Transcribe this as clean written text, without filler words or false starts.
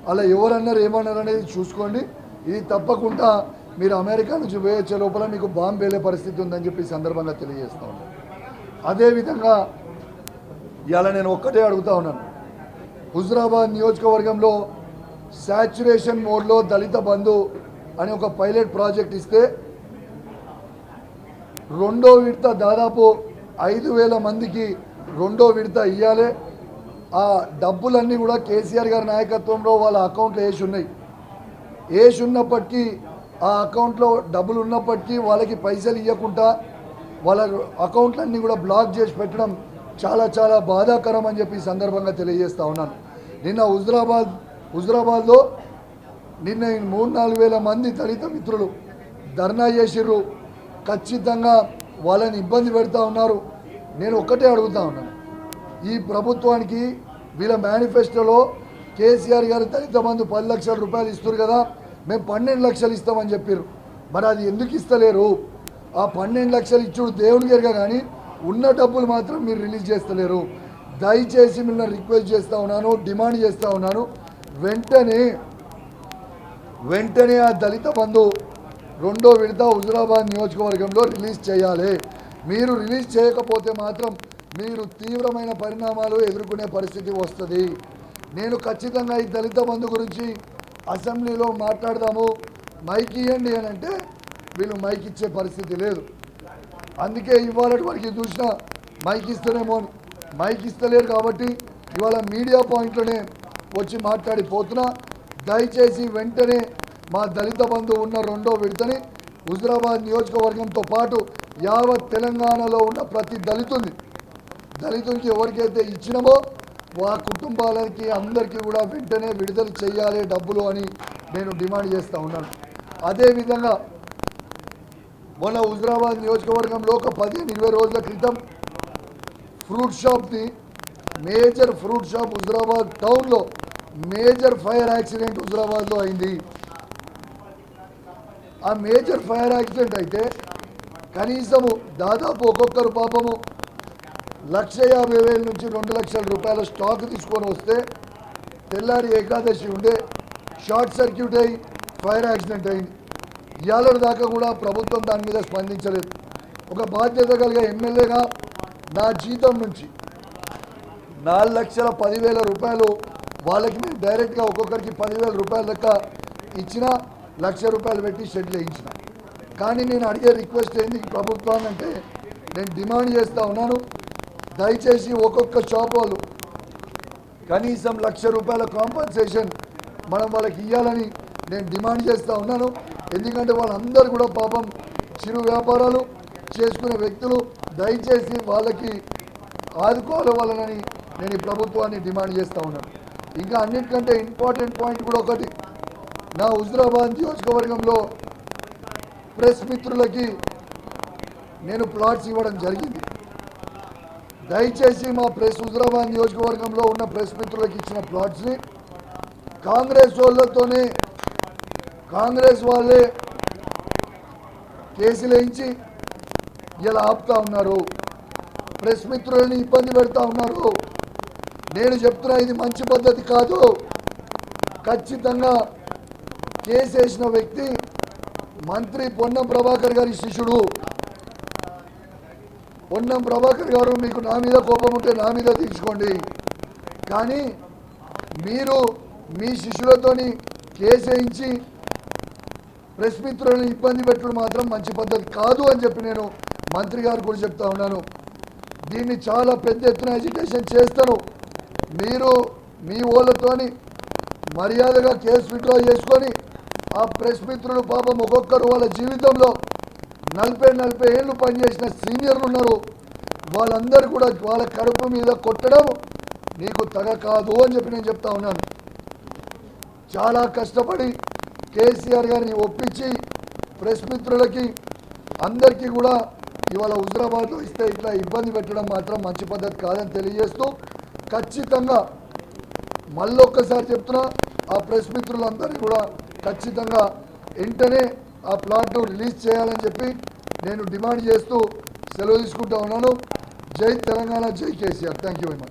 అలా ఎవరన్నారు ఏమన్నారు అనేది చూసుకోండి. ఇది తప్పకుండా మీరు అమెరికా నుంచి వేయచ్చే లోపల మీకు బాంబు వేలే పరిస్థితి ఉందని చెప్పి సందర్భంగా తెలియజేస్తా ఉన్నాను. అదేవిధంగా ఇవాళ నేను ఒక్కటే అడుగుతా ఉన్నాను, హుజురాబాద్ నియోజకవర్గంలో శాచ్యురేషన్ మోడ్లో దళిత బంధు అని ఒక పైలట్ ప్రాజెక్ట్ ఇస్తే రెండో విడత దాదాపు 5,000 మందికి రెండో విడత ఇవ్వాలి. ఆ డబ్బులన్నీ కూడా కేసీఆర్ గారి నాయకత్వంలో వాళ్ళ అకౌంట్లో వేసి ఉన్నప్పటికీ ఆ అకౌంట్లో డబ్బులు ఉన్నప్పటికీ వాళ్ళకి పైసలు ఇవ్వకుండా వాళ్ళ అకౌంట్లన్నీ కూడా బ్లాక్ చేసి పెట్టడం చాలా చాలా బాధాకరం అని చెప్పి సందర్భంగా తెలియజేస్తూ ఉన్నాను. నిన్న హుజురాబాద్లో నిన్న 3-4 వేల మంది దళిత మిత్రులు ధర్నా చేసిర్రు. ఖచ్చితంగా వాళ్ళని ఇబ్బంది పెడతా ఉన్నారు. నేను ఒక్కటే అడుగుతా ఉన్నాను, ఈ ప్రభుత్వానికి వీళ్ళ మేనిఫెస్టోలో కేసీఆర్ గారు దళిత బంధు 10 లక్షల రూపాయలు ఇస్తారు కదా, మేము 12 లక్షలు ఇస్తామని చెప్పారు. మరి అది ఎందుకు ఇస్తలేరు? ఆ 12 లక్షలు ఇచ్చుడు దేవుని గారుగా కానీ ఉన్న డబ్బులు మాత్రం మీరు రిలీజ్ చేస్తలేరు. దయచేసి మిమ్మల్ని రిక్వెస్ట్ చేస్తూ ఉన్నాను, డిమాండ్ చేస్తూ ఉన్నాను, వెంటనే ఆ దళిత బంధు రెండో విడత హుజురాబాద్ నియోజకవర్గంలో రిలీజ్ చేయాలి. మీరు రిలీజ్ చేయకపోతే మాత్రం మీరు తీవ్రమైన పరిణామాలు ఎదుర్కొనే పరిస్థితి వస్తుంది. నేను ఖచ్చితంగా ఈ దళిత బంధు గురించి అసెంబ్లీలో మాట్లాడదాము, మైక్ ఇవ్వండి అని అంటే వీళ్ళు మైక్ ఇచ్చే పరిస్థితి లేదు. అందుకే ఇవాళ వరకు చూసినా మైక్ ఇస్తేనేమో మైక్ ఇస్తలేరు. కాబట్టి ఇవాళ మీడియా పాయింట్లోనే వచ్చి మాట్లాడిపోతున్నా. దయచేసి వెంటనే మా దళిత బంధు ఉన్న రెండో విడతని హుజురాబాద్ నియోజకవర్గంతో పాటు యావత్ తెలంగాణలో ఉన్న ప్రతి దళితునికి ఎవరికైతే ఇచ్చినామో ఆ కుటుంబాలకి అందరికీ కూడా వెంటనే విడుదల చేయాలి డబ్బులు అని నేను డిమాండ్ చేస్తూ ఉన్నాను. అదేవిధంగా మొన్న హుజురాబాద్ నియోజకవర్గంలో ఒక 15-20 రోజుల క్రితం ఫ్రూట్ షాప్ని మేజర్ ఫ్రూట్ షాప్ హుజురాబాద్ టౌన్లో మేజర్ ఫైర్ యాక్సిడెంట్ హుజురాబాద్లో అయింది. ఆ మేజర్ ఫైర్ యాక్సిడెంట్ అయితే కనీసము దాదాపు ఒక్కొక్కరు పాపము 1,50,000 నుంచి 2 లక్షల రూపాయల స్టాక్ తీసుకొని వస్తే తెల్లారి ఏకాదశి ఉండే షార్ట్ సర్క్యూట్ అయ్యి ఫైర్ యాక్సిడెంట్ అయింది. ఇవాళ దాకా కూడా ప్రభుత్వం దాని మీద స్పందించలేదు. ఒక బాధ్యత కలిగే ఎమ్మెల్యేగా నా జీతం నుంచి 4,10,000 రూపాయలు వాళ్ళకి నేను డైరెక్ట్గా ఒక్కొక్కరికి 10,000 రూపాయల లెక్క ఇచ్చిన, 1,00,000 రూపాయలు పెట్టి షెడ్లు వేయించిన. కానీ నేను అడిగే రిక్వెస్ట్ ఏంది ప్రభుత్వాన్ని అంటే, నేను డిమాండ్ చేస్తూ ఉన్నాను, దయచేసి ఒక్కొక్క షాప్ వాళ్ళు కనీసం 1,00,000 రూపాయల కాంపన్సేషన్ మనం వాళ్ళకి ఇవ్వాలని నేను డిమాండ్ చేస్తూ ఉన్నాను. ఎందుకంటే వాళ్ళందరూ కూడా పాపం చిరు వ్యాపారాలు చేసుకునే వ్యక్తులు, దయచేసి వాళ్ళకి ఆదుకోవాలి వాళ్ళని నేను ఈ ప్రభుత్వాన్ని డిమాండ్ చేస్తూ ఉన్నాను. ఇంకా అన్నిటికంటే ఇంపార్టెంట్ పాయింట్ కూడా ఒకటి, నా హుజురాబాద్ నియోజకవర్గంలో ప్రెస్ మిత్రులకి నేను ప్లాట్స్ ఇవ్వడం జరిగింది. దయచేసి మా హుజురాబాద్ నియోజకవర్గంలో ఉన్న ప్రెస్ మిత్రులకు ఇచ్చిన ప్లాట్స్ని కాంగ్రెస్ వాళ్ళే కేసులు వేయించి ఇలా ఆపుతా ఉన్నారు, ప్రెస్ మిత్రులని ఇబ్బంది పెడతా ఉన్నారు. నేను చెప్తున్నా, ఇది మంచి పద్ధతి కాదు. ఖచ్చితంగా కేసు వేసిన వ్యక్తి మంత్రి పొన్నం ప్రభాకర్ గారి శిష్యుడు. పొన్నం ప్రభాకర్ గారు, మీకు నా మీద కోపం ఉంటే నా మీద తీర్చుకోండి, కానీ మీరు మీ శిష్యులతోని కేసు వేయించి ప్రెస్ మిత్రులను ఇబ్బంది పెట్టడం మాత్రం మంచి పద్ధతి కాదు అని చెప్పి నేను మంత్రి గారు కూడా చెప్తా ఉన్నాను. దీన్ని చాలా పెద్ద ఎత్తున ఎడ్యుకేషన్ చేస్తారు. మీరు మీ వాళ్ళతోని మర్యాదగా కేసు విత్డ్రా చేసుకొని ఆ ప్రెస్ మిత్రులు పాపం ఒక్కొక్కరు వాళ్ళ జీవితంలో 40 ఏళ్ళు పనిచేసిన సీనియర్లు ఉన్నారు, వాళ్ళందరూ కూడా వాళ్ళ కడుపు మీద కొట్టడం నీకు తగ కాదు అని చెప్పి నేను చెప్తా ఉన్నాను. చాలా కష్టపడి కేసీఆర్ గారిని ఒప్పించి ప్రెస్ మిత్రులకి అందరికీ కూడా ఇవాళ హుజురాబాద్లో ఇస్తే ఇట్లా ఇబ్బంది పెట్టడం మాత్రం మంచి పద్ధతి కాదని తెలియజేస్తూ, ఖచ్చితంగా మళ్ళొక్కసారి చెప్తున్నా, ఆ ప్రెస్ మిత్రులందరినీ కూడా ఖచ్చితంగా వెంటనే ఆ ప్లాట్ను రిలీజ్ చేయాలని చెప్పి నేను డిమాండ్ చేస్తూ సెలవు తీసుకుంటా ఉన్నాను. జై తెలంగాణ, జై KCR. Thank you very much.